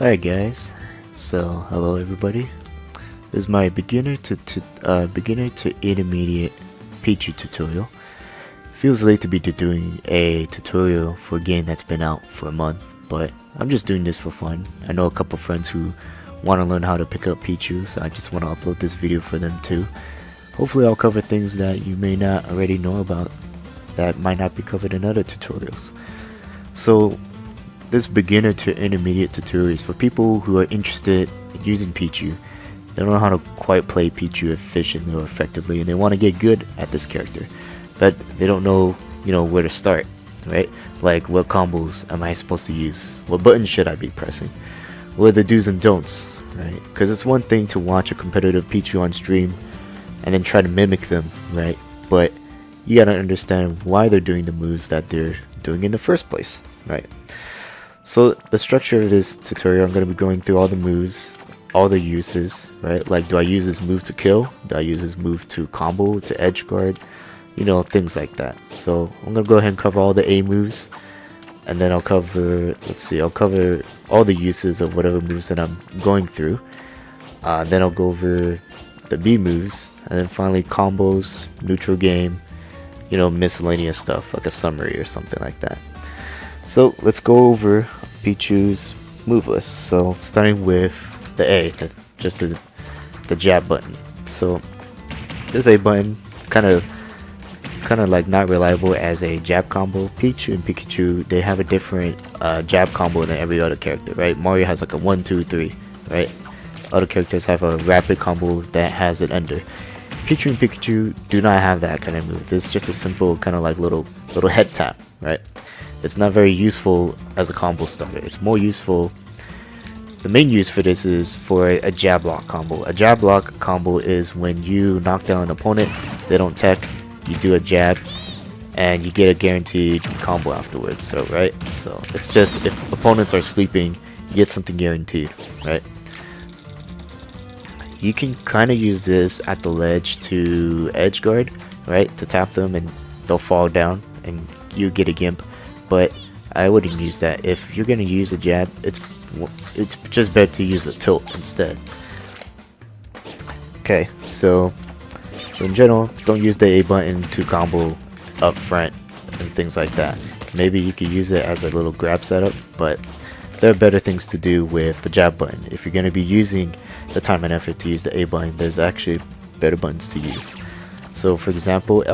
Alright guys, so hello everybody. This is my beginner to intermediate Pichu tutorial. Feels late to be doing a tutorial for a game that's been out for a month, but I'm just doing this for fun. I know a couple friends who want to learn how to pick up Pichu, so I just want to upload this video for them too. Hopefully I'll cover things that you may not already know about that might not be covered in other tutorials. So this beginner to intermediate tutorial is for people who are interested in using Pichu. They don't know how to quite play Pichu efficiently or effectively, and they want to get good at this character, but they don't know, where to start, right? Like, what combos am I supposed to use? What buttons should I be pressing? What are the do's and don'ts, right? Because it's one thing to watch a competitive Pichu on stream and then try to mimic them, right? But you gotta understand why they're doing the moves that they're doing in the first place, right? So the structure of this tutorial, I'm going to be going through all the moves, all the uses, right? Like, do I use this move to kill? Do I use this move to combo, to edge guard? Things like that. So I'm going to go ahead and cover all the A moves, and then I'll cover, I'll cover all the uses of whatever moves that I'm going through. Then I'll go over the B moves, and then finally combos, neutral game, miscellaneous stuff like a summary or something like that. So let's go over Pichu's move list. So starting with the A, just the jab button. So this A button kind of like not reliable as a jab combo. Pichu and Pikachu, they have a different jab combo than every other character, right? Mario has like a 1, 2, 3, right? Other characters have a rapid combo that has an ender. Pichu and Pikachu do not have that kind of move. This is just a simple kind of like little head tap, right? It's not very useful as a combo starter. It's more useful. The main use for this is for a jab lock combo. A jab lock combo is when you knock down an opponent, they don't tech, you do a jab, and you get a guaranteed combo afterwards. So right, so it's just if opponents are sleeping, you get something guaranteed, right? You can kind of use this at the ledge to edge guard, right? To tap them and they'll fall down and you get a gimp. But I wouldn't use that. If you're gonna use a jab, it's just better to use a tilt instead. Okay, so in general, don't use the A button to combo up front and things like that. Maybe you could use it as a little grab setup, but there are better things to do with the jab button. If you're gonna be using the time and effort to use the A button, there's actually better buttons to use. So for example,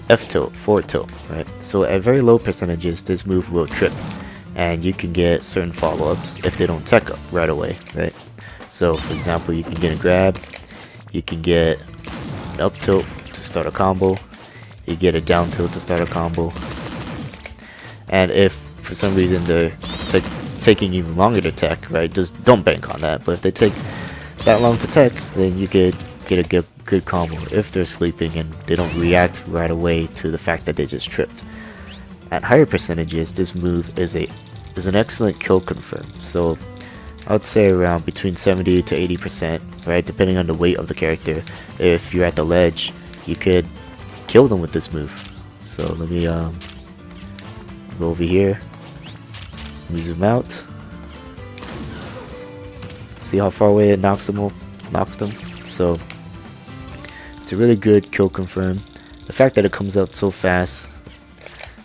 F tilt, forward tilt, right? So at very low percentages, this move will trip, and you can get certain follow-ups if they don't tech up right away, right? So for example, you can get a grab, you can get an up tilt to start a combo, you get a down tilt to start a combo, and if for some reason they're taking even longer to tech, right? Just don't bank on that. But if they take that long to tech, then you get a good combo if they're sleeping and they don't react right away to the fact that they just tripped. At higher percentages, this move is an excellent kill confirm. So I would say around between 70 to 80%, right, depending on the weight of the character. If you're at the ledge, you could kill them with this move. So let me go over here. Let me zoom out. See how far away it knocks them. So it's a really good kill confirm. The fact that it comes out so fast,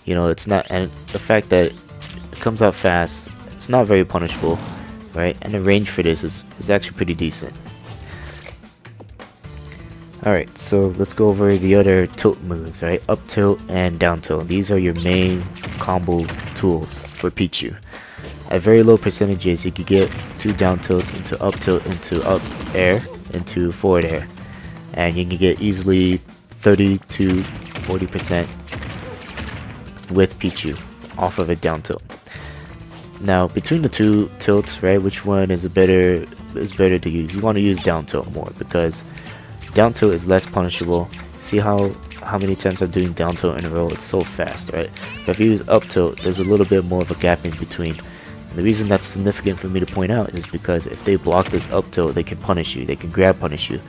it's not, and the fact that it comes out fast, it's not very punishable, right? And the range for this is actually pretty decent. Alright, so let's go over the other tilt moves, right? Up tilt and down tilt. These are your main combo tools for Pichu. At very low percentages, you could get 2 down tilts into up tilt, into up air, into forward air. And you can get easily 30 to 40% with Pichu off of a down tilt. Now, between the two tilts, right, which one is better to use? You want to use down tilt more because down tilt is less punishable. See how many times I'm doing down tilt in a row? It's so fast, right? But if you use up tilt, there's a little bit more of a gap in between. And the reason that's significant for me to point out is because if they block this up tilt, they can punish you. They can grab punish you.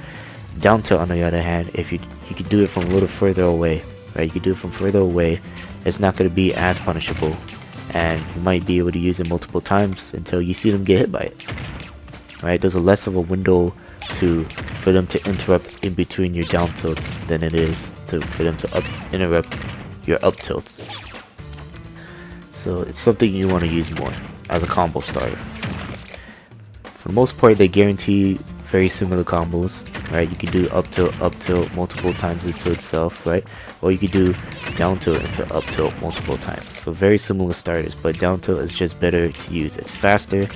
Down tilt, on the other hand, if you can do it from a little further away, right? You can do it from further away. It's not going to be as punishable, and you might be able to use it multiple times until you see them get hit by it. right? There's a less of a window for them to interrupt in between your down tilts than it is for them to interrupt your up tilts. So it's something you want to use more as a combo starter. For the most part, they guarantee very similar combos, right? You can do up tilt multiple times into itself, right? Or you could do down tilt into up tilt multiple times. So very similar starters, but down tilt is just better to use. It's faster,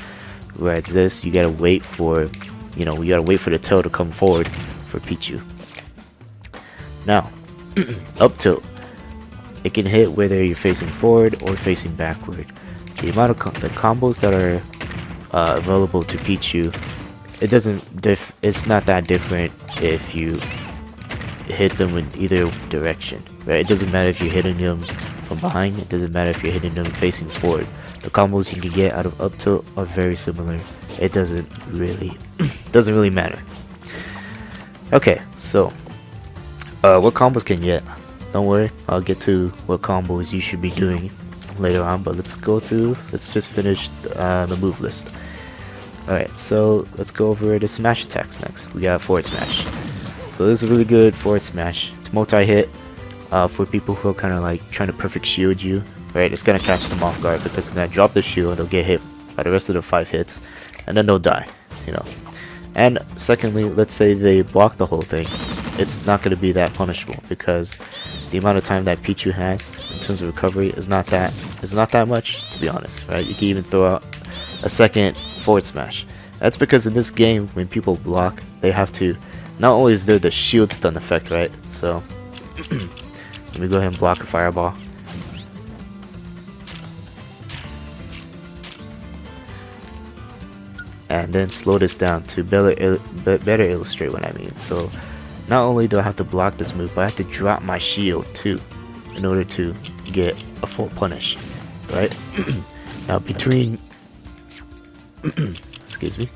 whereas this, you gotta wait for, you gotta wait for the tail to come forward for Pichu. Now, up tilt, it can hit whether you're facing forward or facing backward. The amount of the combos that are available to Pichu, it's not that different if you hit them in either direction, right? It doesn't matter if you're hitting them from behind, it doesn't matter if you're hitting them facing forward. The combos you can get out of up tilt are very similar. It doesn't really matter. Okay, so what combos can you get? Don't worry, I'll get to what combos you should be doing later on, but let's just finish the move list. Alright, so let's go over the smash attacks next. We got forward smash. So this is a really good forward smash. It's multi-hit for people who are kind of like trying to perfect shield you, right? It's gonna catch them off guard because they're gonna drop the shield, they'll get hit by the rest of the 5 hits, and then they'll die, And secondly, let's say they block the whole thing. It's not gonna be that punishable because the amount of time that Pichu has in terms of recovery is not that much, to be honest, right? You can even throw out a second forward smash. That's because in this game, when people block, they have to, not only is there the shield stun effect, right? So let me go ahead and block a fireball. And then slow this down to better illustrate what I mean. So not only do I have to block this move, but I have to drop my shield too in order to get a full punish, right? Now between excuse me.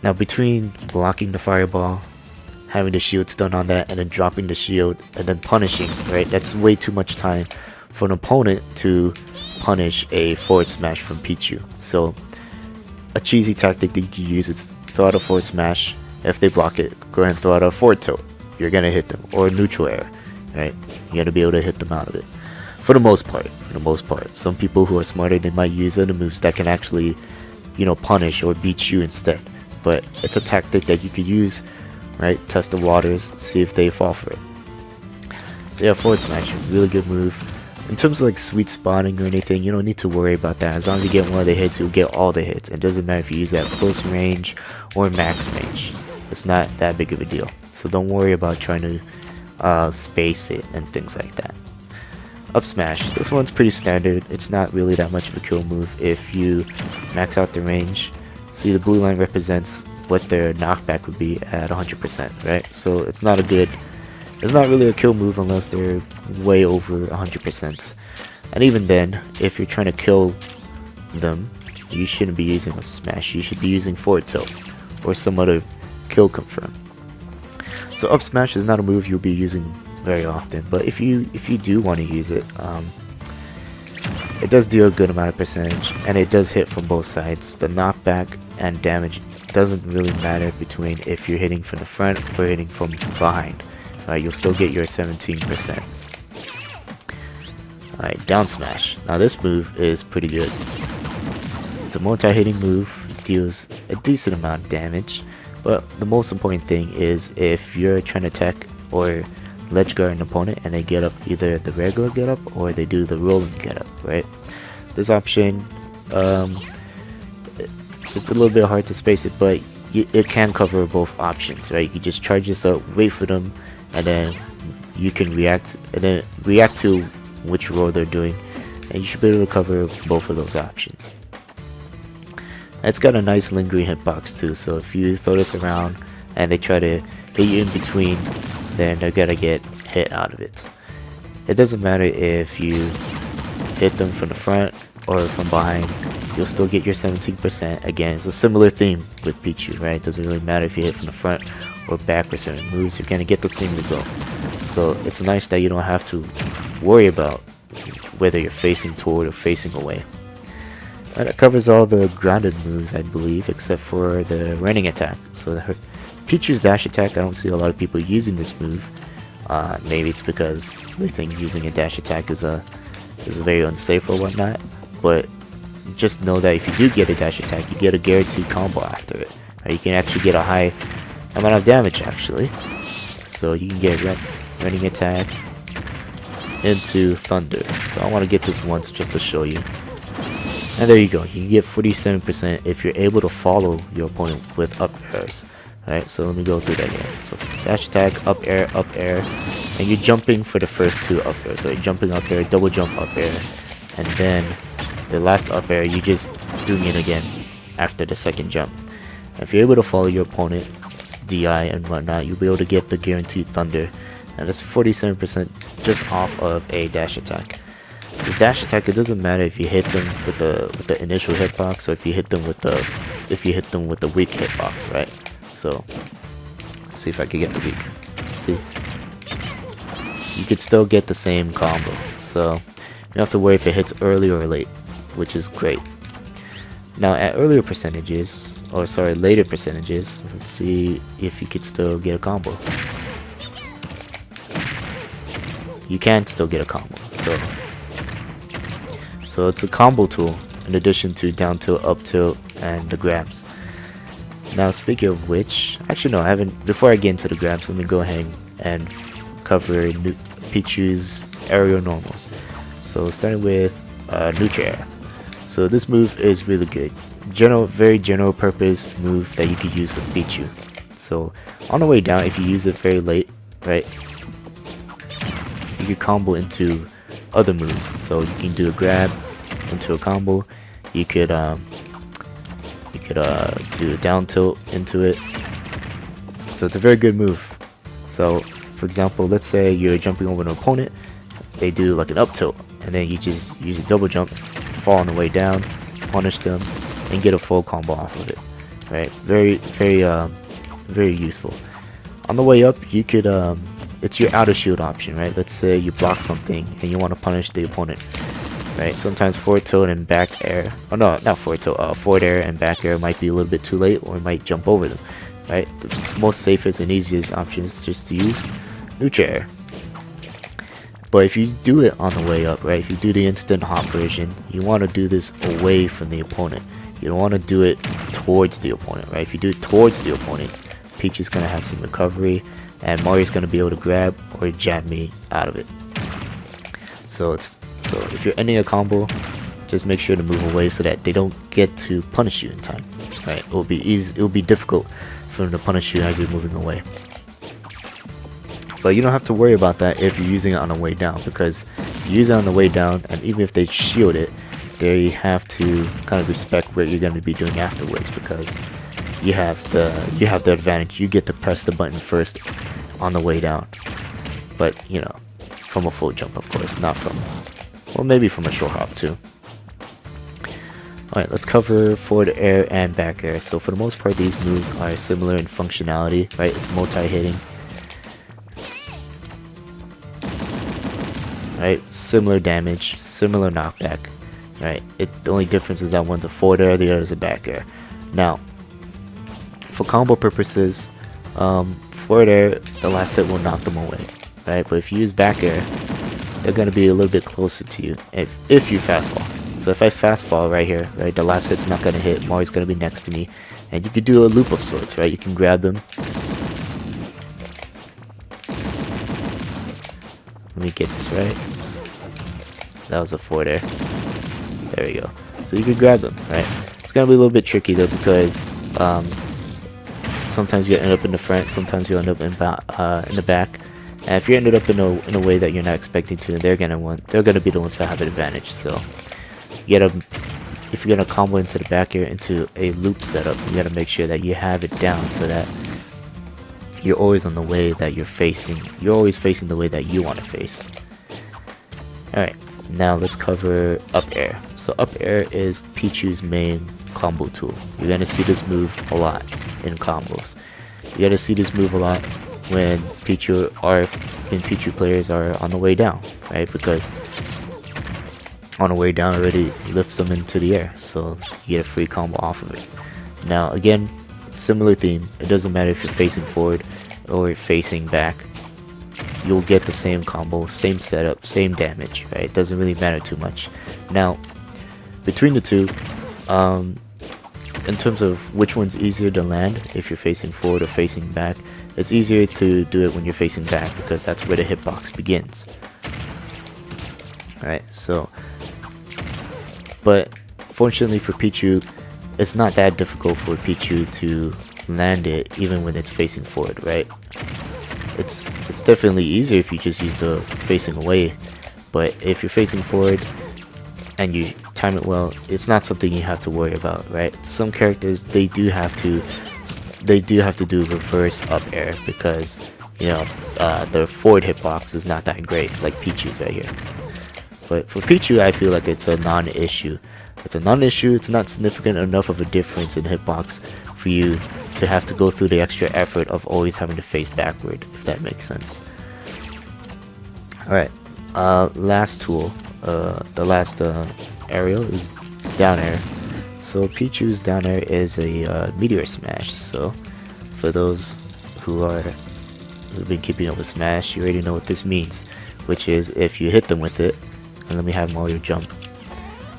Now between blocking the fireball, having the shield stun on that, and then dropping the shield and then punishing, right? That's way too much time for an opponent to punish a forward smash from Pichu. So a cheesy tactic that you can use is throw out a forward smash. If they block it, go ahead and throw out a forward tilt. You're gonna hit them, or a neutral air, right? You gotta be able to hit them out of it. For the most part. Some people who are smarter, they might use other moves that can actually, punish or beat you instead. But it's a tactic that you could use, right? Test the waters, see if they fall for it. So yeah, forward smash, really good move. In terms of like sweet spotting or anything, you don't need to worry about that. As long as you get one of the hits, you'll get all the hits. It doesn't matter if you use that close range or max range. It's not that big of a deal. So don't worry about trying to space it and things like that. Up smash, this one's pretty standard. It's not really that much of a kill move if you max out the range. See, the blue line represents what their knockback would be at 100%, right? So it's not really a kill move unless they're way over 100%. And even then, if you're trying to kill them, you shouldn't be using up smash. You should be using forward tilt or some other kill confirm. So up smash is not a move you'll be using very often, but if you do want to use it, it does do a good amount of percentage, and it does hit from both sides. The knockback and damage doesn't really matter between if you're hitting from the front or hitting from behind. You'll still get your 17%. Alright, down smash. Now this move is pretty good. It's a multi-hitting move, deals a decent amount of damage, but the most important thing is if you're trying to tech or ledge guard an opponent and they get up either the regular get up or they do the rolling get up, right? This option, it's a little bit hard to space it, but it can cover both options, right? You can just charge this up, wait for them, and then you can react to which roll they're doing, and you should be able to cover both of those options. It's got a nice lingering hitbox too, so if you throw this around and they try to hit you in between, then they're gonna get hit out of it. It doesn't matter if you hit them from the front or from behind, you'll still get your 17%. Again, it's a similar theme with Pichu, right? It doesn't really matter if you hit from the front or back with certain moves, you're gonna get the same result. So it's nice that you don't have to worry about whether you're facing toward or facing away. That covers all the grounded moves, I believe, except for the running attack. So Pichu's dash attack, I don't see a lot of people using this move. Maybe it's because they think using a dash attack is very unsafe or whatnot. But just know that if you do get a dash attack, you get a guaranteed combo after it. You can actually get a high amount of damage actually. So you can get running attack into thunder. So I want to get this once just to show you. And there you go. You can get 47% if you're able to follow your opponent with up airs. Alright, so let me go through that again. So dash attack, up air, and you're jumping for the first two up airs. So you're jumping up air, double jump up air, and then the last up air, you just doing it again after the second jump. If you're able to follow your opponent, DI and whatnot, you'll be able to get the guaranteed thunder. And that's 47% just off of a dash attack. This dash attack, it doesn't matter if you hit them with the initial hitbox or if you hit them with the weak hitbox, right? So let's see if I can get the weak. See, you could still get the same combo. So you don't have to worry if it hits early or late, which is great. Now at later percentages, let's see if you could still get a combo. You can still get a combo. So it's a combo tool in addition to down tilt, up tilt, and the grabs. Now speaking of which, actually no, I haven't. Before I get into the grabs, let me go ahead and cover Pichu's aerial normals. So starting with neutral air. So this move is really good. Very general purpose move that you could use with Pichu. So on the way down, if you use it very late, right, you can combo into other moves. So you can do a grab into a combo. You could do a down tilt into it. So it's a very good move. So for example, let's say you're jumping over an opponent, they do like an up tilt, and then you just use a double jump, fall on the way down, punish them, and get a full combo off of it. Right? Very useful. On the way up, you could it's your outer shield option, right? Let's say you block something and you want to punish the opponent, right? Sometimes forward tilt and back air, oh no, not forward tilt, forward air and back air might be a little bit too late, or it might jump over them, right? The most safest and easiest option is just to use neutral air. But if you do it on the way up, right? If you do the instant hop version, you want to do this away from the opponent. You don't want to do it towards the opponent, right? If you do it towards the opponent, Peach is going to have some recovery, and Mario's going to be able to grab or jab me out of it. So if you're ending a combo, just make sure to move away so that they don't get to punish you in time. Right? It will be easy. It will be difficult for them to punish you as you're moving away. But you don't have to worry about that if you're using it on the way down, because if you use it on the way down, and even if they shield it, they have to kind of respect what you're going to be doing afterwards, because you have the advantage. You get to press the button first on the way down, but you know, from a full jump, of course, not from, well, maybe from a short hop too. Alright, let's cover forward air and back air. So for the most part, these moves are similar in functionality, right? It's multi-hitting, right? Similar damage, similar knockback, right? The only difference is that one's a forward air, the other is a back air. Now, for combo purposes, forward air, the last hit will knock them away, right? But if you use back air, they're going to be a little bit closer to you if you fast fall. So if I fast fall right here, right, the last hit's not going to hit, Mario's going to be next to me, and you could do a loop of sorts, right? You can grab them. Let me get this right. That was a forward air. There we go. So you can grab them, right? It's going to be a little bit tricky though, because sometimes you end up in the front, sometimes you end up in the back. And if you ended up in a way that you're not expecting to, they're gonna be the ones that have an advantage. So you gotta, if you're gonna combo into the back air into a loop setup, you gotta make sure that you have it down so that you're always on the way that you're facing. You're always facing the way that you want to face. Alright, now let's cover up air. So up air is Pichu's main combo tool. You're gonna see this move a lot in combos. You're gonna see this move a lot when Pichu players are on the way down, right? Because on the way down already lifts them into the air, so you get a free combo off of it. Now again, similar theme, it doesn't matter if you're facing forward or facing back, you'll get the same combo, same setup, same damage, right? It doesn't really matter too much. Now between the two, in terms of which one's easier to land, if you're facing forward or facing back, it's easier to do it when you're facing back because that's where the hitbox begins. Alright, so, but fortunately for Pichu, it's not that difficult for Pichu to land it even when it's facing forward, right? It's definitely easier if you just use the facing away, but if you're facing forward and you time it well, it's not something you have to worry about, right? Some characters, they do have to do reverse up air because, you know, the forward hitbox is not that great, like Pichu's right here. But for Pichu, I feel like it's a non-issue. It's a non-issue. It's not significant enough of a difference in hitbox for you to have to go through the extra effort of always having to face backward, if that makes sense. Alright, last tool, the last aerial is down air. So Pichu's down air is a meteor smash. So for those who've been keeping up with Smash, you already know what this means, which is if you hit them with it, and let me have Mario jump,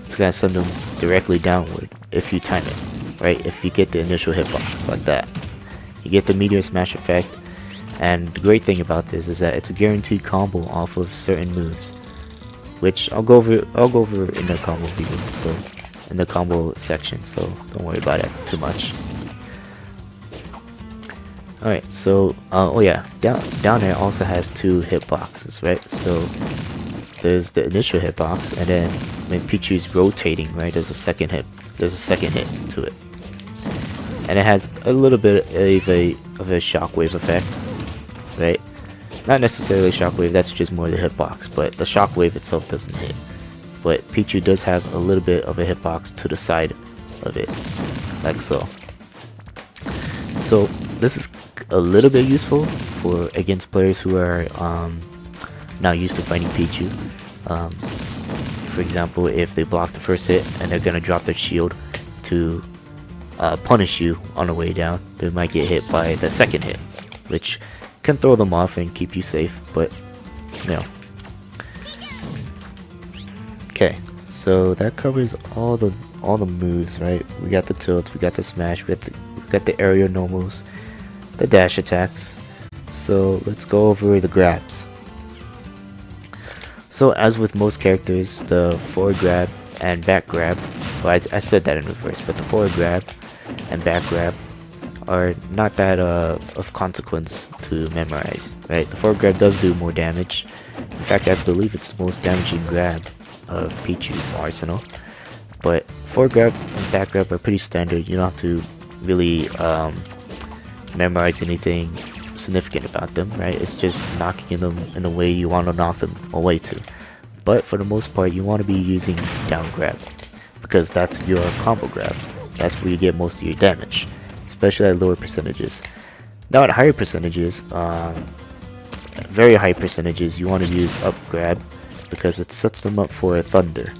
it's gonna send them directly downward if you time it, right? If you get the initial hitbox like that, you get the meteor smash effect. And the great thing about this is that it's a guaranteed combo off of certain moves, which I'll go over in the combo video, so in the combo section, so don't worry about it too much. Alright, so oh yeah, down there also has two hitboxes, right? So there's the initial hitbox, and then when Pichu's rotating, right, there's a second hit to it, and it has a little bit of a shockwave effect, right? Not necessarily shockwave, that's just more the hitbox, but the shockwave itself doesn't hit. But Pichu does have a little bit of a hitbox to the side of it, like so. So this is a little bit useful for against players who are not used to fighting Pichu. For example, if they block the first hit and they're gonna drop their shield to punish you on the way down, they might get hit by the second hit, which can throw them off and keep you safe, but you know. Okay, so that covers all the moves, right? We got the tilt, we got the smash, we got the aerial normals, the dash attacks. So let's go over the grabs. So as with most characters, the forward grab and back grab, well, I said that in reverse, but the forward grab and back grab are not that of consequence to memorize, right? The forward grab does do more damage. In fact, I believe it's the most damaging grab of Pichu's arsenal. But forward grab and back grab are pretty standard. You don't have to really memorize anything significant about them, right? It's just knocking them in the way you want to knock them away to. But for the most part, you want to be using down grab, because that's your combo grab. That's where you get most of your damage, especially at lower percentages. Now at higher percentages, very high percentages, you want to use up grab because it sets them up for a thunder.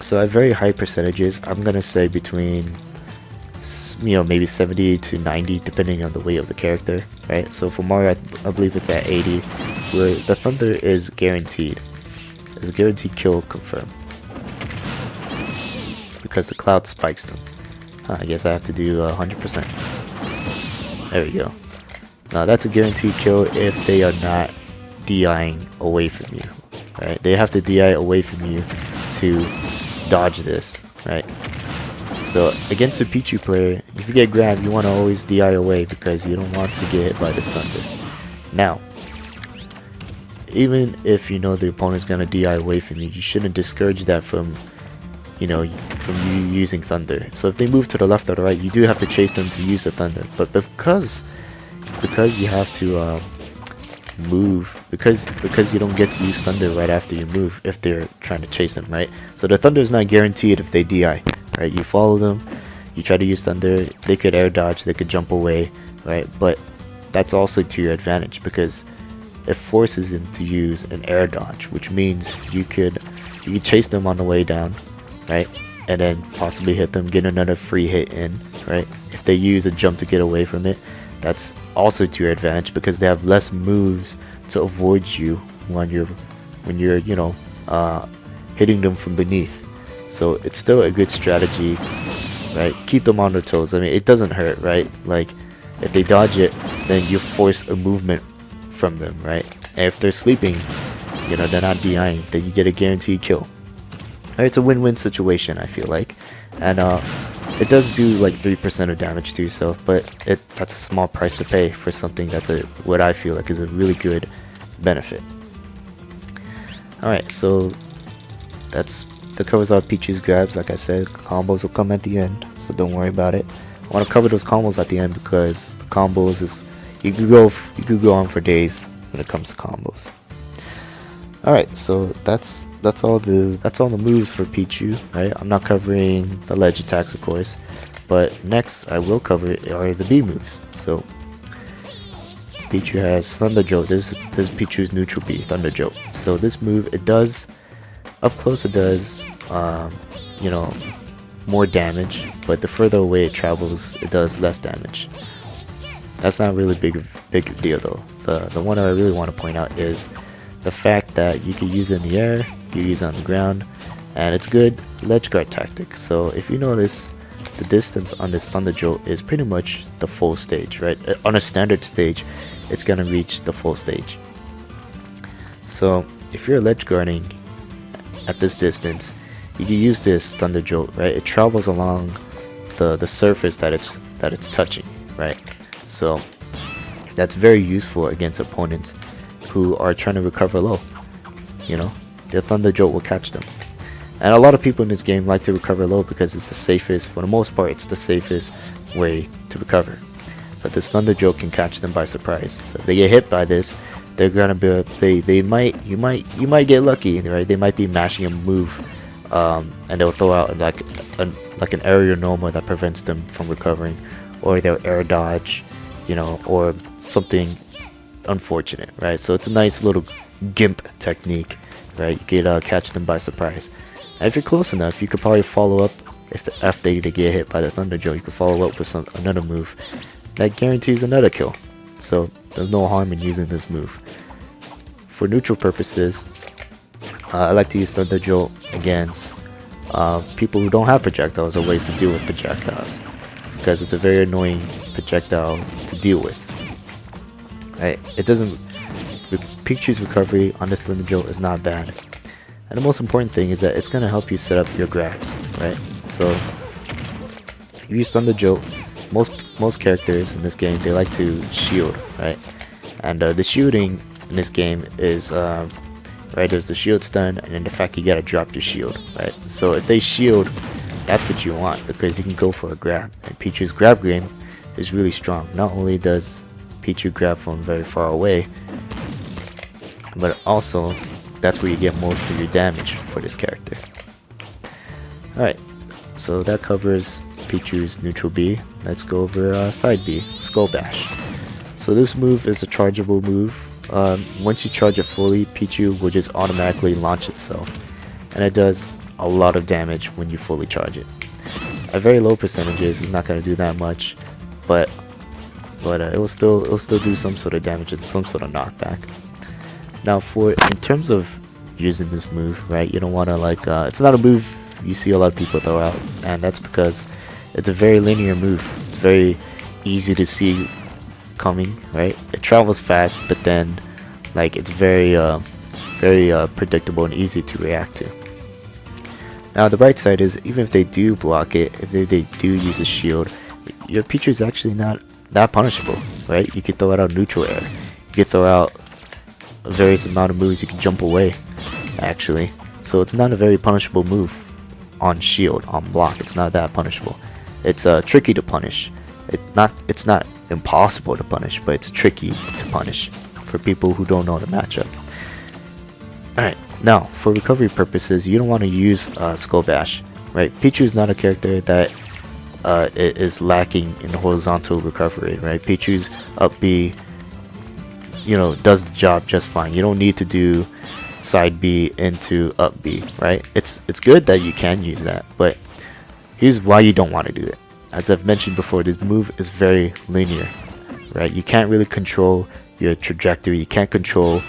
So at very high percentages, I'm gonna say between, you know, maybe 70 to 90 depending on the weight of the character, right? So for Mario, I believe it's at 80, where the thunder is guaranteed. It's a guaranteed kill confirmed, because the cloud spikes them. I guess I have to do 100%. There we go. Now that's a guaranteed kill if they are not DIing away from you, right? They have to DI away from you to dodge this, right? So against a Pichu player, if you get grabbed, you want to always DI away because you don't want to get hit by this thunder. Now, even if you know the opponent's gonna DI away from you, you shouldn't discourage that from, you know, from you using thunder. So if they move to the left or the right, you do have to chase them to use the thunder. But because you have to move, because you don't get to use thunder right after you move if they're trying to chase them, right? So the thunder is not guaranteed if they DI, right? You follow them, you try to use thunder, they could air dodge, they could jump away, right? But that's also to your advantage, because it forces him to use an air dodge, which means you could chase them on the way down, right? And then possibly hit them, get another free hit in, right? If they use a jump to get away from it, that's also to your advantage because they have less moves to avoid you when you're hitting them from beneath. So it's still a good strategy, right? Keep them on their toes. I mean, it doesn't hurt, right? Like if they dodge it, then you force a movement from them, right? And if they're sleeping, they're not DIing, then you get a guaranteed kill. Right, it's a win-win situation, I feel like. And it does do like 3% of damage to yourself, but that's a small price to pay for something that's what I feel like is a really good benefit. Alright, so that covers all Pichu's grabs. Like I said, combos will come at the end, so don't worry about it. I want to cover those combos at the end because the combos is you could go on for days when it comes to combos. Alright, so that's all the moves for Pichu, right? I'm not covering the ledge attacks, of course, but next I will cover are the B moves. So Pichu has Thunder Jolt. This is Pichu's neutral B, Thunder Jolt. So this move, it does up close, it does more damage, but the further away it travels, it does less damage. That's not really big deal though. The one I really want to point out is the fact that you can use it in the air, you can use it on the ground, and it's good ledge guard tactic. So if you notice, the distance on this Thunder Jolt is pretty much the full stage, right? On a standard stage, it's gonna reach the full stage. So if you're ledge guarding at this distance, you can use this Thunder Jolt, right? It travels along the surface that it's touching, right? So that's very useful against opponents who are trying to recover low. The Thunder Jolt will catch them. And a lot of people in this game like to recover low because it's the safest, for the most part, it's the safest way to recover. But this Thunder Jolt can catch them by surprise. So if they get hit by this, they're gonna be you might get lucky, right? They might be mashing a move, and they'll throw out like an aerial Noma that prevents them from recovering, or they'll air dodge, or something unfortunate, right? So it's a nice little gimp technique, right? You could catch them by surprise. And if you're close enough, you could probably follow up. After they get hit by the Thunder Jolt, you could follow up with another move that guarantees another kill. So there's no harm in using this move. For neutral purposes, I like to use Thunder Jolt against people who don't have projectiles or ways to deal with projectiles, because it's a very annoying projectile to deal with. Right? Pichu's recovery on this Thunder Jolt is not bad. And the most important thing is that it's going to help you set up your grabs, right? So you use Thunder Jolt. Most characters in this game, they like to shield, right? And the shielding in this game is right, there's the shield stun, and then the fact you gotta drop your shield, right? So if they shield, that's what you want, because you can go for a grab. And Pichu's grab game is really strong. Not only does Pichu grab from very far away, but also that's where you get most of your damage for this character. Alright, so that covers Pichu's neutral B. Let's go over side B, Skull Bash. So this move is a chargeable move. Once you charge it fully, Pichu will just automatically launch itself, and it does a lot of damage when you fully charge it. At very low percentages, it's not going to do that much, but it will still do some sort of damage and some sort of knockback. Now, in terms of using this move, right, you don't want to it's not a move you see a lot of people throw out, and that's because it's a very linear move. It's very easy to see coming, right? It travels fast, but then it's very predictable and easy to react to. Now the bright side is, even if they do block it, if they do use a shield, your Pichu is actually not that punishable, right? You could throw out neutral air, you could throw out a various amount of moves, you can jump away actually, so it's not a very punishable move on shield, on block. It's not that punishable. It's tricky to punish. It's not impossible to punish, but it's tricky to punish for people who don't know the matchup. Alright, now for recovery purposes, you don't want to use Skull Bash, right? Pichu is not a character that is lacking in horizontal recovery, right? Pichu's up B does the job just fine. You don't need to do side B into up B, right? It's good that you can use that, but here's why you don't want to do it. As I've mentioned before, this move is very linear, right? You can't really control your trajectory. You can't control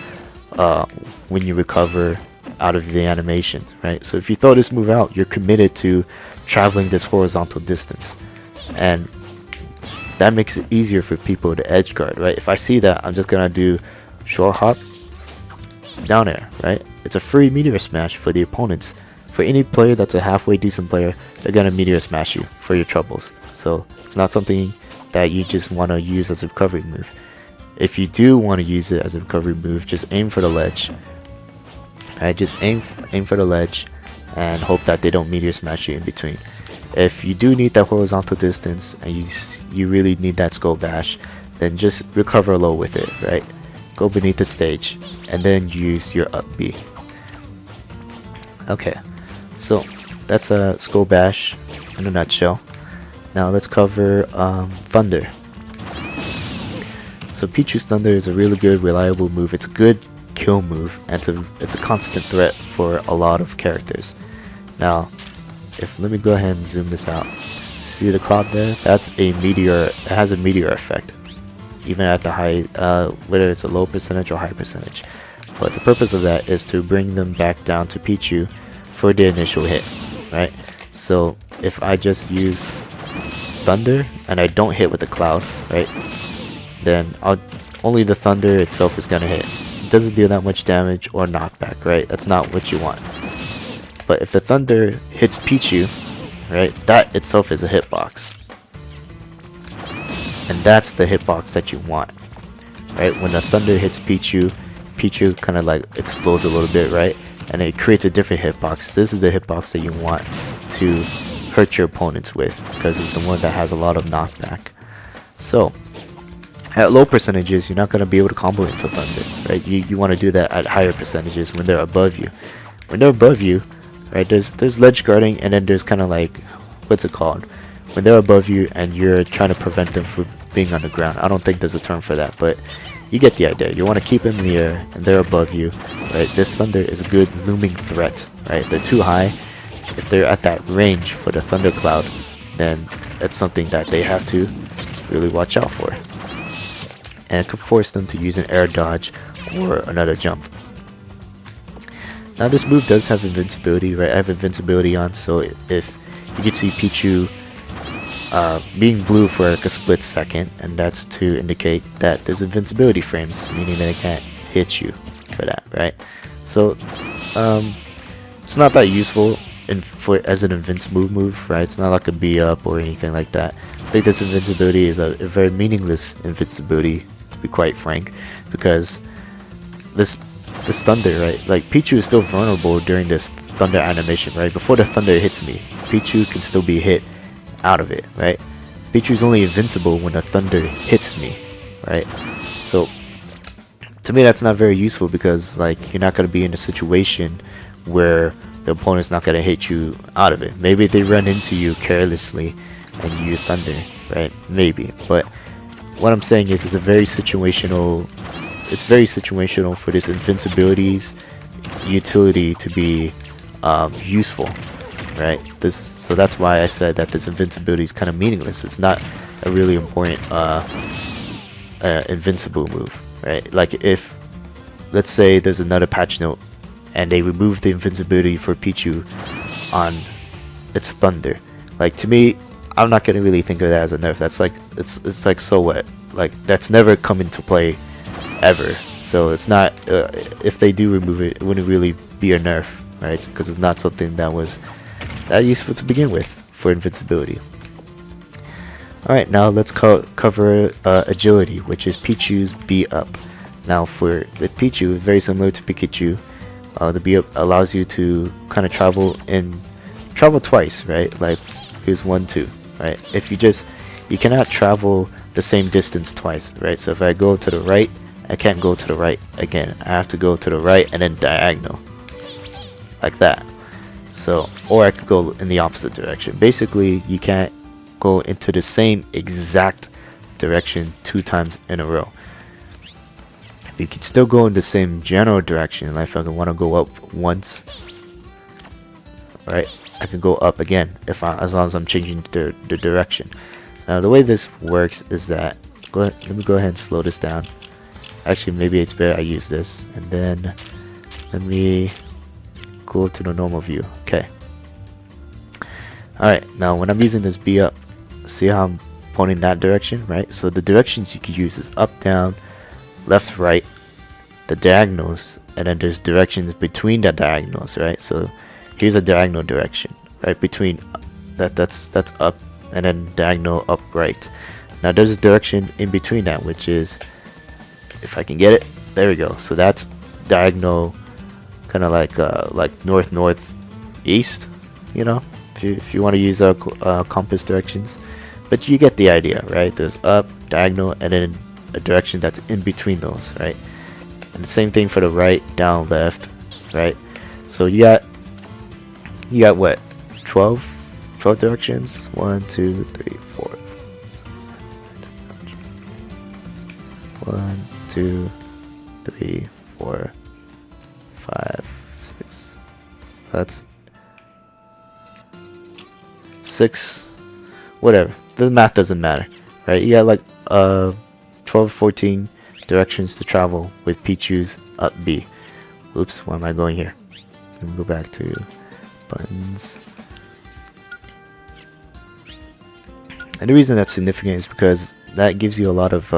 when you recover out of the animations, right? So if you throw this move out, you're committed to traveling this horizontal distance, and that makes it easier for people to edge guard, right? If I see that, I'm just gonna do short hop, down air, right? It's a free meteor smash for the opponents. For any player that's a halfway decent player, they're gonna meteor smash you for your troubles. So it's not something that you just want to use as a recovery move. If you do want to use it as a recovery move, just aim for the ledge. Alright, just aim for the ledge and hope that they don't meteor smash you in between. If you do need that horizontal distance and you really need that skull bash, then just recover low with it, right? Go beneath the stage and then use your up B. Okay, so that's a skull bash in a nutshell. Now let's cover Thunder. So Pichu's Thunder is a really good, reliable move. It's a good kill move, and it's a constant threat for a lot of characters. Now, let me go ahead and zoom this out. See the cloud there? That's a meteor. It has a meteor effect, even at the high, whether it's a low percentage or high percentage. But the purpose of that is to bring them back down to Pichu for the initial hit, right? So if I just use Thunder and I don't hit with the cloud, right, then only the Thunder itself is gonna hit. It doesn't deal that much damage or knockback, right? That's not what you want. But if the Thunder hits Pichu, right, that itself is a hitbox, and that's the hitbox that you want, right? When the Thunder hits Pichu, Pichu kind of like explodes a little bit, right, and it creates a different hitbox. This is the hitbox that you want to hurt your opponents with, because it's the one that has a lot of knockback. So at low percentages, you're not going to be able to combo into Thunder, right? You want to do that at higher percentages when they're above you. When they're above you, right, there's ledge guarding, and then there's kind of like, what's it called? When they're above you and you're trying to prevent them from being on the ground. I don't think there's a term for that, but you get the idea. You want to keep them in the air and they're above you, right? This Thunder is a good looming threat, right? If they're too high, if they're at that range for the Thunder Cloud, then it's something that they have to really watch out for. And it could force them to use an air dodge or another jump. Now this move does have invincibility, right? I have invincibility on, so if you can see Pichu being blue for like a split second, and that's to indicate that there's invincibility frames, meaning that it can't hit you for that, right? So it's not that useful as an invincible move, right? It's not like a B up or anything like that. I think this invincibility is a very meaningless invincibility, to be quite frank, because this Thunder, right? Like Pichu is still vulnerable during this Thunder animation, right? Before the Thunder hits me, Pichu can still be hit out of it, right? Pichu's only invincible when the Thunder hits me, right? So to me that's not very useful, because like you're not going to be in a situation where the opponent's not going to hit you out of it. Maybe they run into you carelessly and you use Thunder, right? Maybe. But what I'm saying is it's very situational for this invincibility's utility to be useful, right? So that's why I said that this invincibility is kind of meaningless. It's not a really important invincible move, right? Like if, let's say there's another patch note and they remove the invincibility for Pichu on its Thunder, like to me, I'm not gonna really think of that as a nerf. That's like, it's like, so what? Like that's never come into play ever. So it's not, if they do remove it, it wouldn't really be a nerf, right? Because it's not something that was that useful to begin with for invincibility. Alright, now let's cover agility, which is Pichu's B up. Now with Pichu, very similar to Pikachu, the B up allows you to kind of travel twice, right? Like here's 1, 2, right? If you cannot travel the same distance twice, right? So if I go to the right, I can't go to the right again. I have to go to the right and then diagonal, like that. So, or I could go in the opposite direction. Basically, you can't go into the same exact direction 2 times in a row. You can still go in the same general direction. Like if I want to go up once, right, I can go up again as long as I'm changing the direction. Now the way this works is that let me go ahead and slow this down. Actually, maybe it's better I use this, and then let me go to the normal view. Okay. Alright, now when I'm using this B up, see how I'm pointing that direction, right? So the directions you can use is up, down, left, right, the diagonals, and then there's directions between the diagonals, right? So here's a diagonal direction, right? Between that's up, and then diagonal up, right. Now there's a direction in between that, which is, if I can get it, there we go. So that's diagonal, kind of like north, north, east, you know, if you want to use compass directions. But you get the idea, right? There's up, diagonal, and then a direction that's in between those, right? And the same thing for the right, down, left, right? So you got what? 12 directions? 1, 2, 3, 4, 6, 7, 8, 9, 10, 1, 2, 3, 4, 5, 6. That's 6. Whatever. The math doesn't matter, right? You got like 12, 14 directions to travel with Pichu's up B. Oops, why am I going here? Let me go back to buttons. And the reason that's significant is because that gives you a lot of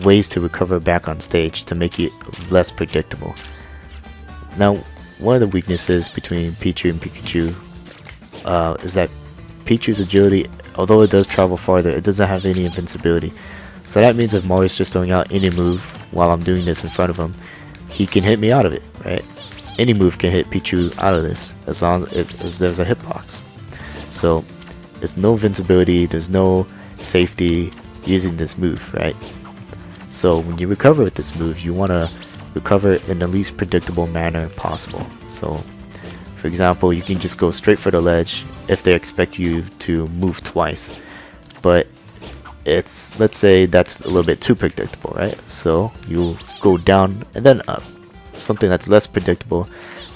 ways to recover back on stage to make it less predictable. Now, one of the weaknesses between Pichu and Pikachu is that Pichu's agility, although it does travel farther, it doesn't have any invincibility. So that means if Mario's just throwing out any move while I'm doing this in front of him, he can hit me out of it, right? Any move can hit Pichu out of this as long as there's a hitbox. So it's no invincibility, there's no safety using this move, right? So when you recover with this move, you want to recover in the least predictable manner possible. So for example, you can just go straight for the ledge if they expect you to move twice, but let's say that's a little bit too predictable, right? So you go down and then up, something that's less predictable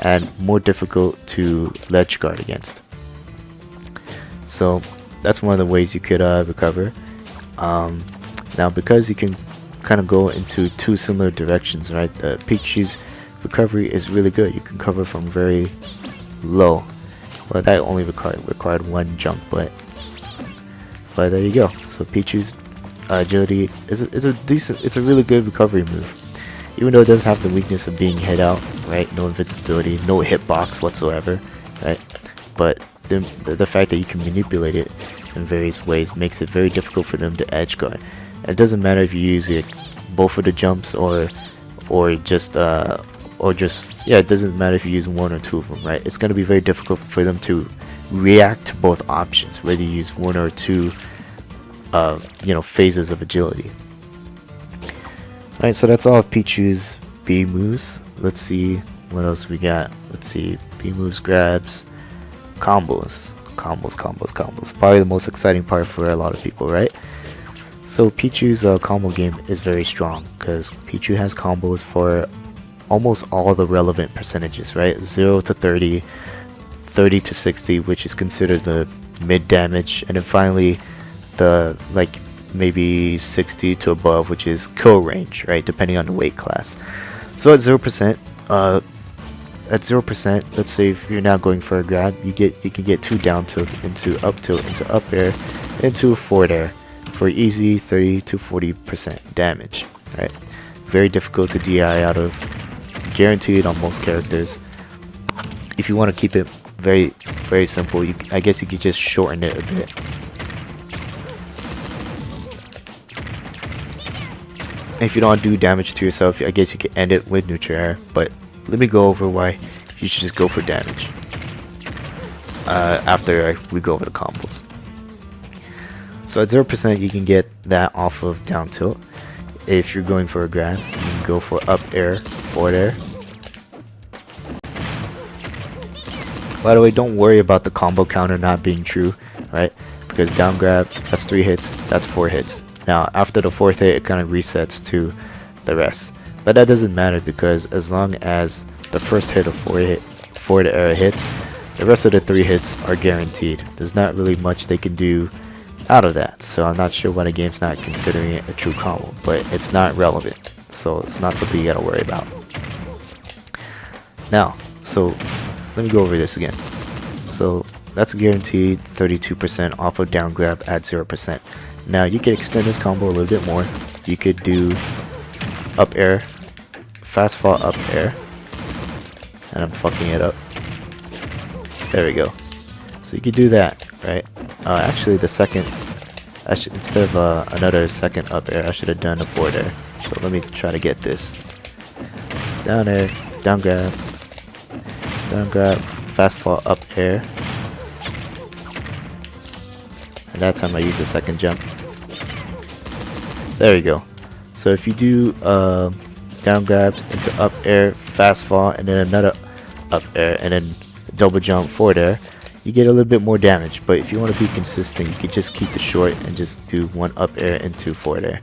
and more difficult to ledge guard against. So that's one of the ways you could recover. Now because you can kind of go into two similar directions, right? The Pichu's recovery is really good. You can cover from very low. Well, that only required one jump, but there you go. So Pichu's agility is a really good recovery move, even though it does have the weakness of being hit out, right? No invincibility, no hitbox whatsoever, right? But the fact that you can manipulate it in various ways makes it very difficult for them to edge guard. And it doesn't matter if you use it both of the jumps or just yeah, it doesn't matter if you use one or two of them, right? It's going to be very difficult for them to react to both options, whether you use one or two phases of agility. Alright, so that's all of Pichu's B moves. Let's see what else we got. Let's see, B moves, grabs, combos. Probably the most exciting part for a lot of people, right? So Pichu's combo game is very strong because Pichu has combos for almost all the relevant percentages, right? 0 to 30, 30 to 60, which is considered the mid damage, and then finally the maybe 60 to above, which is kill range, right? Depending on the weight class. So at 0%, let's say if you're now going for a grab, you can get 2 down tilts into up tilt into up air into forward air for easy 30 to 40% damage, right? Very difficult to DI out of, guaranteed on most characters. If you want to keep it very simple, I guess you could just shorten it a bit. If you don't do damage to yourself, I guess you could end it with neutral air, but let me go over why you should just go for damage after we go over the combos. So at 0%, you can get that off of down tilt. If you're going for a grab, you can go for up air, forward air. By the way, don't worry about the combo counter not being true, right? Because down grab, that's 3 hits, that's 4 hits. Now, after the 4th hit, it kind of resets to the rest. But that doesn't matter because as long as the first hit of forward air hits, the rest of the 3 hits are guaranteed. There's not really much they can do out of that, so I'm not sure why the game's not considering it a true combo, but it's not relevant, so it's not something you gotta worry about. Now, so let me go over this again. So that's guaranteed 32% off of down grab at 0%. Now you can extend this combo a little bit more. You could do up air, fast fall up air, and I'm fucking it up. There we go. So you could do that, right? Actually, the second, instead of another second up air, I should have done a forward air. So let me try to get this. So down air, down grab, fast fall up air. And that time I use a second jump. There you go. So if you do down grab into up air, fast fall, and then another up air, and then double jump forward air, you get a little bit more damage. But if you want to be consistent, you could just keep it short and just do 1 up air into forward air.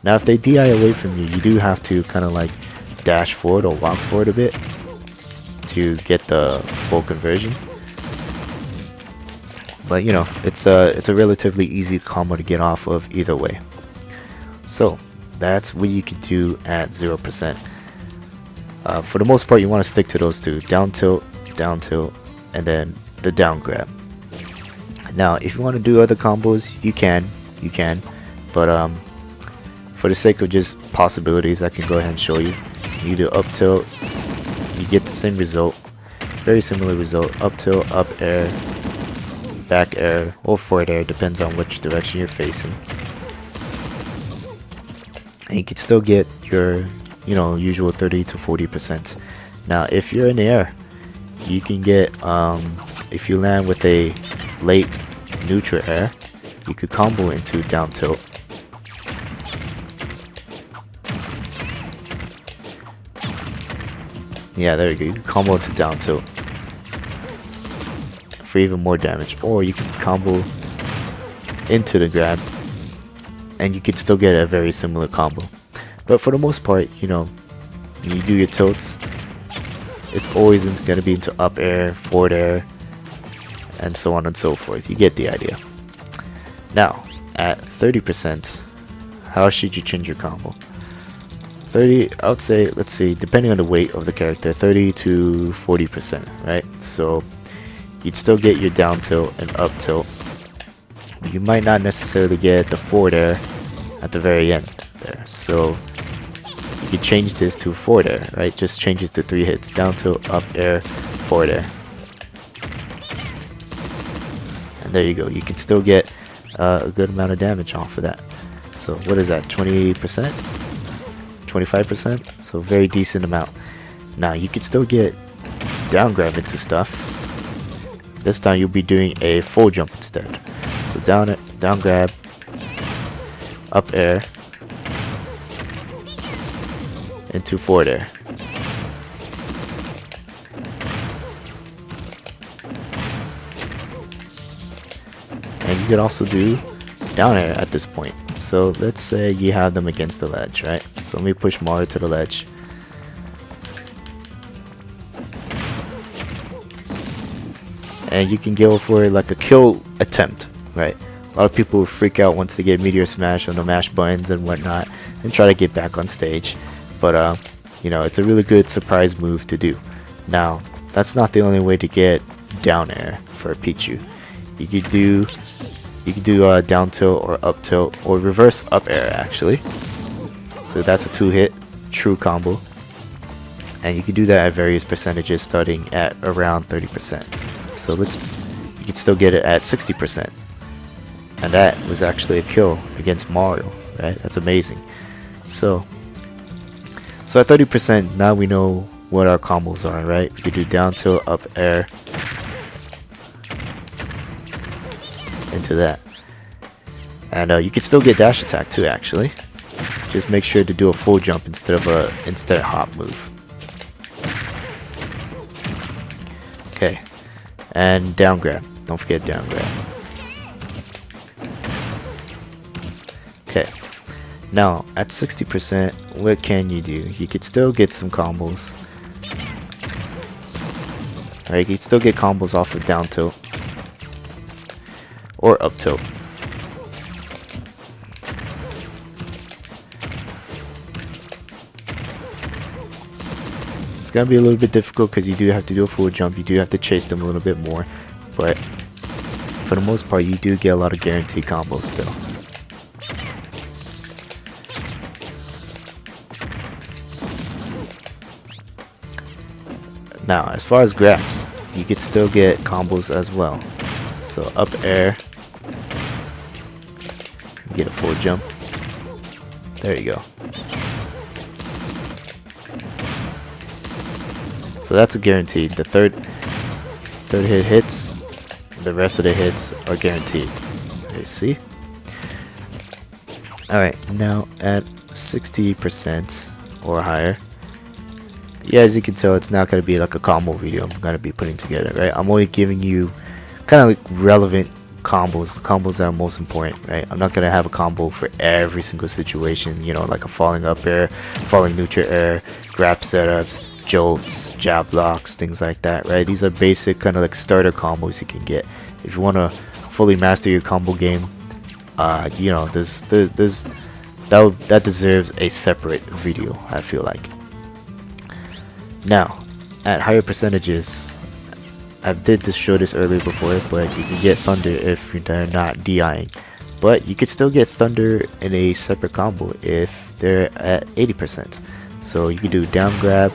Now if they DI away from you, you do have to kind of like dash forward or walk forward a bit to get the full conversion. But you know, it's a relatively easy combo to get off of either way. So that's what you can do at 0%. For the most part, you want to stick to those two: down tilt, and then the down grab. Now, if you want to do other combos, you can. But for the sake of just possibilities, I can go ahead and show you. You do up tilt, you get the same result, very similar result. Up tilt, up air, back air, or forward air, depends on which direction you're facing. And you can still get your, usual 30 to 40%. Now, if you're in the air, you can get, if you land with a late neutral air, you could combo into down tilt. Yeah, there you go. You can combo into down tilt for even more damage, or you can combo into the grab, and you could still get a very similar combo. But for the most part, when you do your tilts, it's always going to be into up air, forward air, and so on and so forth. You get the idea. Now, at 30%, how should you change your combo? 30, I would say, let's see, depending on the weight of the character, 30 to 40%, right? So you'd still get your down tilt and up tilt. You might not necessarily get the forward air at the very end there. So you could change this to forward air, right? Just changes to 3 hits: down tilt, up air, forward air. And there you go. You can still get a good amount of damage off of that. So what is that, 20%? 25%? So very decent amount. Now you could still get down grab into stuff. This time you'll be doing a full jump instead. So down grab, up air, into forward air. And you could also do down air at this point. So let's say you have them against the ledge, right? So let me push Mario to the ledge. And you can go for like a kill attempt, right? A lot of people freak out once they get Meteor Smash on the mash buttons and whatnot and try to get back on stage. But, it's a really good surprise move to do. Now, that's not the only way to get down air for Pichu. You could do down tilt or up tilt or reverse up air actually. So that's a 2-hit true combo. And you can do that at various percentages starting at around 30%. So you can still get it at 60%. And that was actually a kill against Mario, right? That's amazing. So at 30%, now we know what our combos are, right? We could do down tilt, up air, into that. And you can still get dash attack too, actually. Just make sure to do a full jump instead of a instant hop move. Okay. And down grab. Don't forget down grab. Okay. Now at 60%, what can you do? You could still get some combos. Alright, you can still get combos off of down tilt or up tilt. It's gonna be a little bit difficult because you do have to do a full jump, you do have to chase them a little bit more, but for the most part you do get a lot of guaranteed combos still. Now as far as grabs, you could still get combos as well. So up air, get a full jump, there you go. So that's a guaranteed. The third hit hits, the rest of the hits are guaranteed. You see? Alright, now at 60% or higher, yeah, as you can tell, it's not going to be like a combo video I'm going to be putting together, right? I'm only giving you kind of like relevant combos that are most important, right? I'm not going to have a combo for every single situation, you know, like a falling up air, falling neutral air, grab setups, jolts, jab blocks, things like that, right? These are basic kind of like starter combos you can get. If you want to fully master your combo game, you know, that deserves a separate video, I feel like. Now, at higher percentages, I did show this earlier before, but you can get Thunder if they're not DIing. But you could still get Thunder in a separate combo if they're at 80%. So you can do down grab,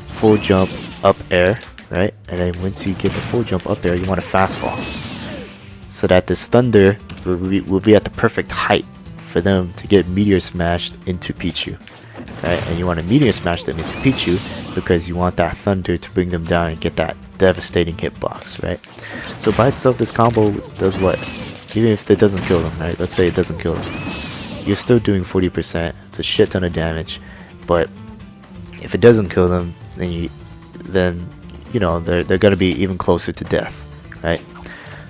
full jump, up air, right? And then once you get the full jump up air, you want to fast fall, so that this Thunder will be at the perfect height for them to get meteor smashed into Pichu, right? And you want to meteor smash them into Pichu because you want that Thunder to bring them down and get that devastating hitbox, right? So by itself, this combo does what? Even if it doesn't kill them, right? Let's say it doesn't kill them, you're still doing 40%. It's a shit ton of damage. But if it doesn't kill them, then you know they're gonna be even closer to death, right?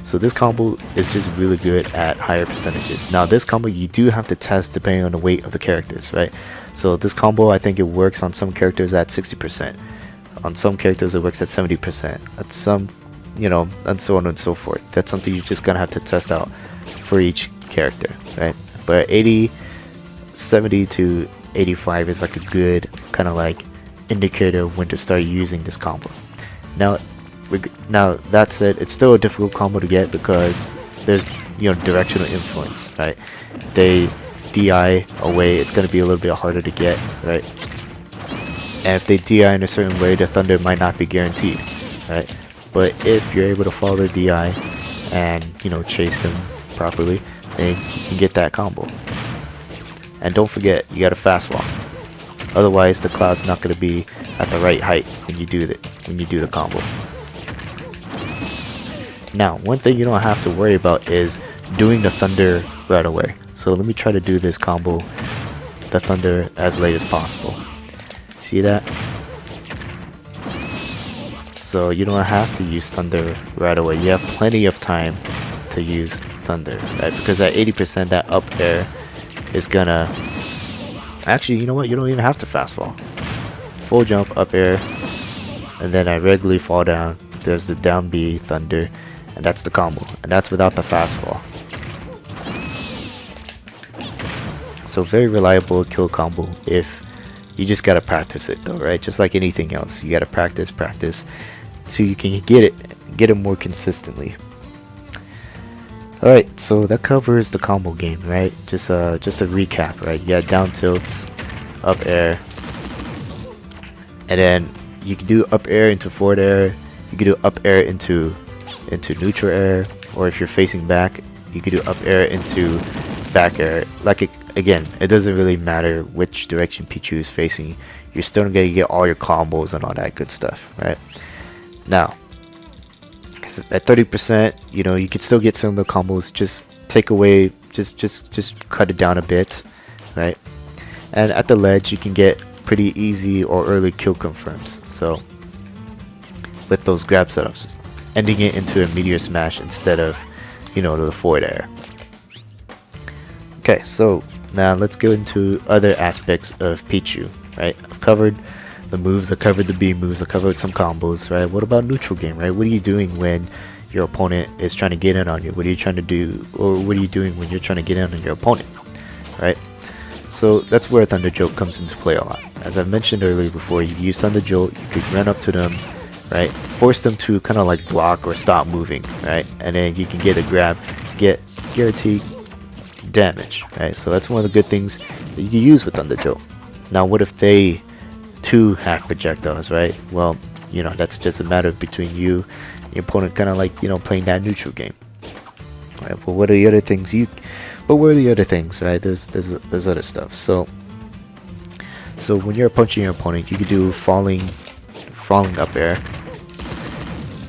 So this combo is just really good at higher percentages. Now this combo you do have to test depending on the weight of the characters, right? So this combo, I think it works on some characters at 60%. On some characters it works at 70%. At some, you know, and so on and so forth. That's something you're just gonna have to test out for each character, right? But 70 to 85 is like a good kind of like indicator of when to start using this combo. Now that said, it's still a difficult combo to get because there's, you know, directional influence, right? They DI away, it's going to be a little bit harder to get, right? And if they DI in a certain way, the Thunder might not be guaranteed, right? But if you're able to follow the DI and, you know, chase them properly, then you can get that combo. And don't forget, you gotta fast fall. Otherwise, the cloud's not gonna be at the right height when you do the combo. Now, one thing you don't have to worry about is doing the Thunder right away. So let me try to do this combo, the Thunder, as late as possible. See that? So you don't have to use Thunder right away. You have plenty of time to use Thunder, right? Because at 80%, that up air is gonna... Actually, you know what? You don't even have to fast fall. Full jump, up air, and then I regularly fall down. There's the down B, Thunder, and that's the combo. And that's without the fast fall. So very reliable kill combo if you just gotta practice it though, right? Just like anything else, you gotta practice so you can get it more consistently. Alright, so that covers the combo game, right? Just a recap, right? You got down tilts, up air, and then you can do up air into forward air, you can do up air into neutral air, or if you're facing back, you can do up air into back air. Like again, it doesn't really matter which direction Pichu is facing, you're still gonna get all your combos and all that good stuff, right? Now, at 30%, you know, you can still get some of the combos, just take away, just cut it down a bit, right? And at the ledge, you can get pretty easy or early kill confirms. So, with those grab setups, ending it into a meteor smash instead of, you know, the forward air. Okay, so Now let's go into other aspects of Pichu, right? I've covered the moves, I covered the B moves, I covered some combos, right? What about neutral game, right? What are you doing when your opponent is trying to get in on you? What are you trying to do, or what are you doing when you're trying to get in on your opponent, right? So that's where Thunder Jolt comes into play a lot. As I mentioned earlier before, you use Thunder Jolt, you could run up to them, right? Force them to kind of like block or stop moving, right? And then you can get a grab to get guaranteed damage, right? So that's one of the good things that you can use with Thunder Jolt. Now, what if they too have projectiles, right? Well, you know, that's just a matter between you and your opponent, kind of like, you know, playing that neutral game, right? But what are the other things But what are the other things, right? There's other stuff. So when you're punching your opponent, you could do falling up air,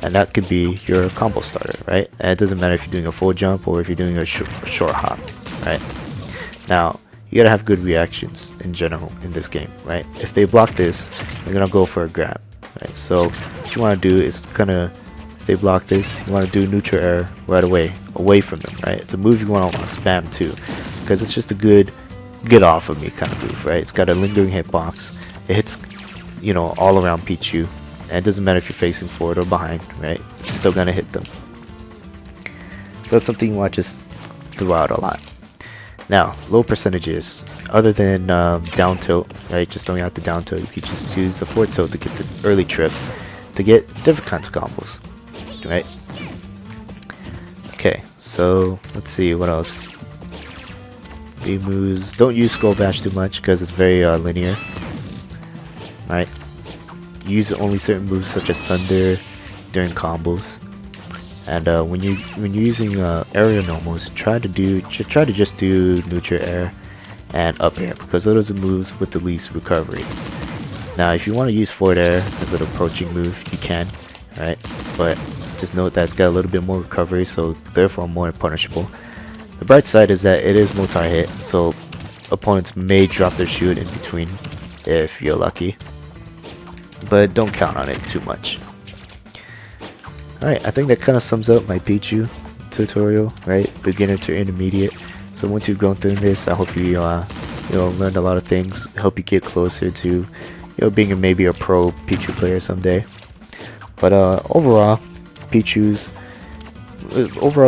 and that could be your combo starter, right? And it doesn't matter if you're doing a full jump or if you're doing a short hop, right? Now you gotta have good reactions in general in this game, right? If they block this, they're gonna go for a grab, right? So what you want to do is kind of, if they block this, you want to do neutral air right away from them, right? It's a move you want to spam too, because it's just a good get off of me kind of move, right? It's got a lingering hitbox. It hits, you know, all around Pichu, and it doesn't matter if you're facing forward or behind, right? It's still gonna hit them. So that's something you want to just throw out a lot. Now, low percentages, other than down tilt, right? Just throwing out the down tilt, you could just use the forward tilt to get the early trip, to get different kinds of combos, right? Okay, so let's see what else. B moves, don't use Skull Bash too much because it's very linear, right? Use only certain moves such as Thunder during combos. And when you're using aerial normals, try to just do neutral air and up air, because those are the moves with the least recovery. Now, if you want to use forward air as an approaching move, you can, right? But just note that it's got a little bit more recovery, so therefore more punishable. The bright side is that it is multi-hit, so opponents may drop their shield in between if you're lucky, but don't count on it too much. Alright, I think that kind of sums up my Pichu tutorial, right? Beginner to intermediate. So once you've gone through this, I hope you learned a lot of things, help you get closer to being maybe a pro Pichu player someday. But overall,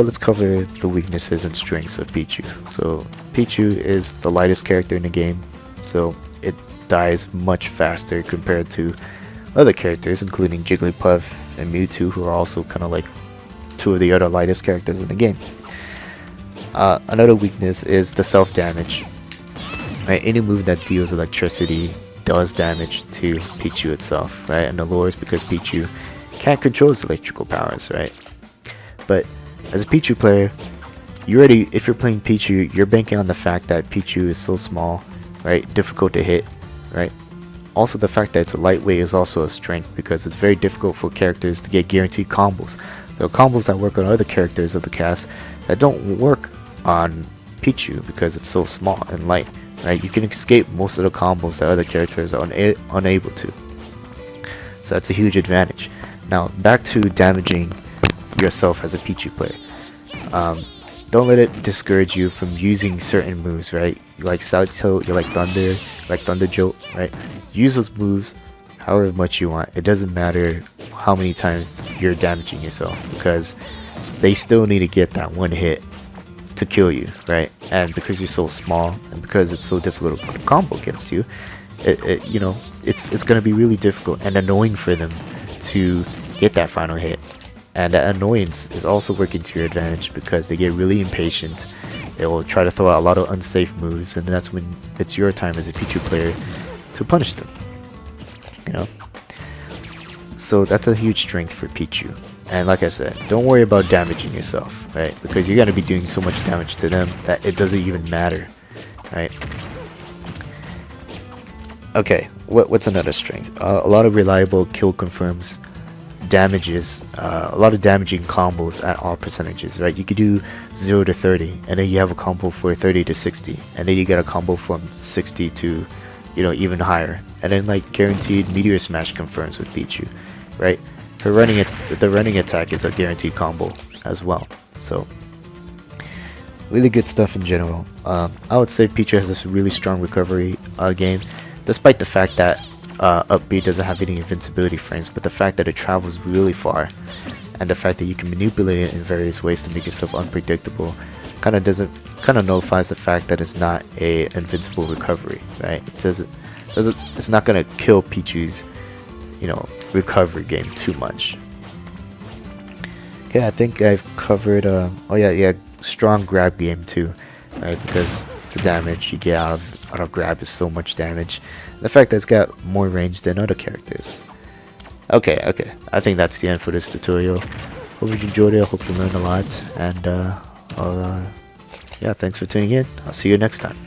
let's cover the weaknesses and strengths of Pichu. So Pichu is the lightest character in the game, so it dies much faster compared to other characters, including Jigglypuff and Mewtwo, who are also kind of like two of the other lightest characters in the game. Another weakness is the self-damage. Right, any move that deals electricity does damage to Pichu itself, right? And the lore is because Pichu can't control its electrical powers, right? But as a Pichu player, if you're playing Pichu, you're banking on the fact that Pichu is so small, right? Difficult to hit, right? Also, the fact that it's a lightweight is also a strength, because it's very difficult for characters to get guaranteed combos. There are combos that work on other characters of the cast that don't work on Pichu because it's so small and light, right? You can escape most of the combos that other characters are unable to. So that's a huge advantage. Now, back to damaging yourself as a Pichu player. Don't let it discourage you from using certain moves, right? You like Side Tilt, you like Thunder, like Thunder Jolt, right? Use those moves however much you want. It doesn't matter how many times you're damaging yourself, because they still need to get that one hit to kill you, right? And because you're so small, and because it's so difficult to put a combo against you, it's gonna be really difficult and annoying for them to get that final hit. And that annoyance is also working to your advantage, because they get really impatient. They will try to throw out a lot of unsafe moves, and that's when it's your time as a Pichu player to punish them, So that's a huge strength for Pichu. And like I said, don't worry about damaging yourself, right? Because you're going to be doing so much damage to them that it doesn't even matter, right? Okay, what's another strength? A lot of reliable kill confirms, damages, a lot of damaging combos at all percentages, right? You could do 0 to 30, and then you have a combo for 30 to 60, and then you get a combo from 60 to even higher, and then like guaranteed Meteor Smash confirms with Pichu, right? The running attack is a guaranteed combo as well. So really good stuff in general. I would say Pichu has this really strong recovery game, despite the fact that up B doesn't have any invincibility frames, but the fact that it travels really far, and the fact that you can manipulate it in various ways to make yourself unpredictable, kind of nullifies the fact that it's not a invincible recovery, right? It's not gonna kill Pichu's, recovery game too much. Okay, I think I've covered. Oh yeah, strong grab game too, right? Because the damage you get out of grab is so much damage. The fact that it's got more range than other characters. Okay. I think that's the end for this tutorial. Hope you enjoyed it. I hope you learned a lot. And yeah, thanks for tuning in. I'll see you next time.